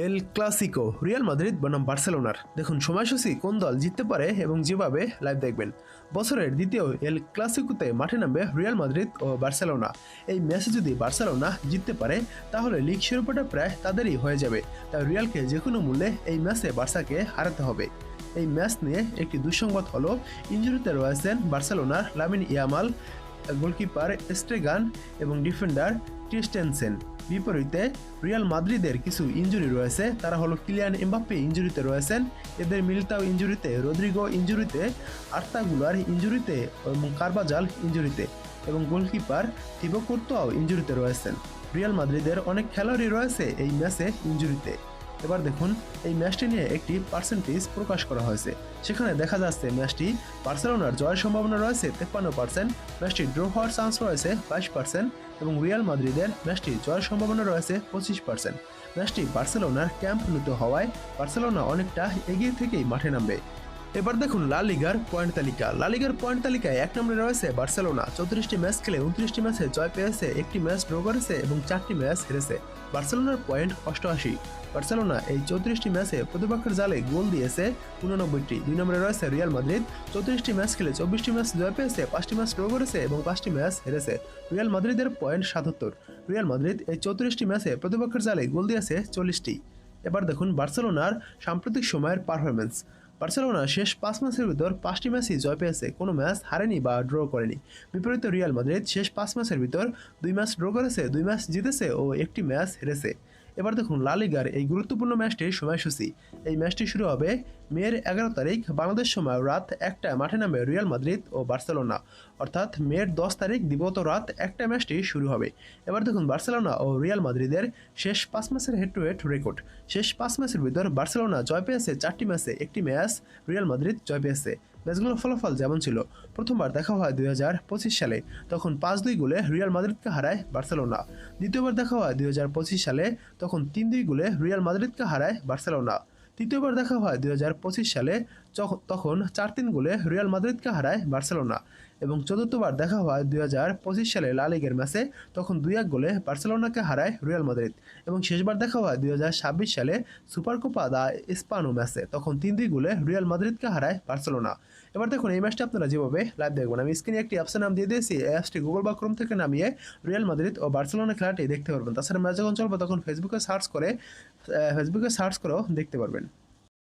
El Clasico Real Madrid বনাম বার্সেলোনার। দেখুন সময়সূচি কোন দল জিততে পারে এবং যেভাবে লাইভ দেখবেন। বছরের দ্বিতীয় এল ক্লাসিকোতে মাঠে নামবে রিয়াল মাদ্রিদ ও বার্সেলোনা। এই ম্যাচে যদি বার্সেলোনা জিততে পারে তাহলে লিগ শিরোপাটা প্রায় তাদেরই হয়ে যাবে। তাই রিয়ালকে যে কোনো মূল্যে এই ম্যাচে বার্সাকে হারাতে হবে। এই ম্যাচ নিয়ে একটি দুঃসংবাদ হলো ইনজুরিতে রয়েছেন বার্সেলোনার লামিন ইয়ামাল, গোলকিপার স্টেগান এবং ডিফেন্ডার ক্রিস্টেনসেন। বিপরীতে রিয়াল মাদ্রিদের কিছু ইনজুরি রয়েছে, তারা হলো কিলিয়ান এমবাপ্পে ইনজুরিতে রয়েছেন, এদের মিলিতাও ইনজুরিতে, রদ্রিগো ইনজুরিতে, আর্তা গুলার ইনজুরিতে এবং কারবাজাল ইনজুরিতে এবং গোলকিপার থিবো কুর্তোয়াও ইনজুরিতে রয়েছেন। রিয়াল মাদ্রিদের অনেক খেলোয়াড়ই রয়েছে এই ম্যাচে ইনজুরিতে। এবার দেখুন এই ম্যাচটি নিয়ে একটি পার্সেন্টেজ প্রকাশ করা হয়েছে। সেখানে দেখা যাচ্ছে ম্যাচটি বার্সেলোনার জয়ের সম্ভাবনা রয়েছে 53%, ম্যাচটি ড্র হওয়ার চান্স রয়েছে 22% এবং রিয়াল মাদ্রিদের ম্যাচটি জয়ের সম্ভাবনা রয়েছে 25%। ম্যাচটি বার্সেলোনার ক্যাম্প নুতে হওয়ায় বার্সেলোনা অনেকটা এগিয়ে থেকেই মাঠে নামবে। এবার দেখুন লা লিগার পয়েন্ট তালিকা। লা লিগার পয়েন্ট তালিকায় 1 নম্বরে রয়েছে বার্সেলোনা। 34টি ম্যাচ খেলে 29টি ম্যাচে জয় পেয়েছে, একটি ম্যাচ ড্র করেছে এবং 4টি ম্যাচ হেরেছে। বার্সেলোনার পয়েন্ট 88। বার্সেলোনা এই 34টি ম্যাচে প্রতিপক্ষের জালে গোল দিয়েছে 89টি। 2 নম্বরে রয়েছে রিয়াল মাদ্রিদ। 34টি ম্যাচ খেলে 24টি ম্যাচ জয় পেয়েছে, 5টি ম্যাচ ড্র করেছে এবং 5টি ম্যাচ হেরেছে। রিয়াল মাদ্রিদের পয়েন্ট 77। রিয়াল মাদ্রিদ এই 34টি ম্যাচে প্রতিপক্ষের জালে গোল দিয়েছে 40টি। এবার দেখুন বার্সেলোনার সাম্প্রতিক সময়ের পারফরমেন্স। বার্সেলোনা শেষ 5 ম্যাচের ভিতর 5টি ম্যাচই জয় পেয়েছে, কোনো ম্যাচ হারেনি বা ড্র করেনি। বিপরীতে রিয়াল মাদ্রিদ শেষ 5 ম্যাচের ভিতর 2 ম্যাচ ড্র করেছে, 2 ম্যাচ জিতেছে ও একটি ম্যাচ হেরেছে। এবার দেখুন লা লিগার এই গুরুত্বপূর্ণ ম্যাচটির সময়সূচি। এই ম্যাচটি শুরু হবে মের 11 তারিখ বাংলাদেশ সময় রাত 1টায় মাঠে নামে রিয়াল মাদ্রিদ ও বার্সেলোনা, অর্থাৎ মের 10 তারিখ দিবত রাত 1টায় ম্যাচটি শুরু হবে। এবার দেখুন বার্সেলোনা ও রিয়াল মাদ্রিদের শেষ 5 ম্যাচের হেড টু হেড রেকর্ড। শেষ 5 ম্যাচের ভিতর বার্সেলোনা জয় পেয়েছে 4টি ম্যাচে, একটি ম্যাচ রিয়াল মাদ্রিদ জয় পেয়েছে। ম্যাচগুলোর ফলাফল যেমন ছিল, প্রথমবার দেখা হয় 2025 সালে, তখন 5-2 গোলে রিয়াল মাদ্রিদকে হারায় বার্সেলোনা। দ্বিতীয়বার দেখা হয় 2025 সালে, তখন 3-2 গোলে রিয়াল মাদ্রিদকে হারায় বার্সেলোনা। তৃতীয়বার দেখা হয় 2025 সালে, তখন 4-3 গোলে রিয়াল মাদ্রিদকে হারায় বার্সেলোনা। এবং চতুর্থবার দেখা হয় 2025 সালে লা লিগার ম্যাচে, তখন 2-1 গোলে বার্সেলোনাকে হারায় রিয়াল মাদ্রিদ। এবং শেষবার দেখা হয় 2026 সালে সুপারকোপা দা স্পানো ম্যাচে, তখন 3-2 গোলে রিয়াল মাদ্রিদকে হারায় বার্সেলোনা। এবার দেখুন এই ম্যাচটা আপনারা যেভাবে লাইভ দেখবেন, আমি স্ক্রিনে একটি অ্যাপসের নাম দিয়ে দিয়েছি। এই অ্যাপসটি গুগল বা ক্রোম থেকে নামিয়ে রিয়াল মাদ্রিদ ও বার্সেলোনা খেলাটি দেখতে পারবেন। তাছাড়া ম্যাচ যখন চলবে তখন ফেসবুকে সার্চ করেও দেখতে পারবেন।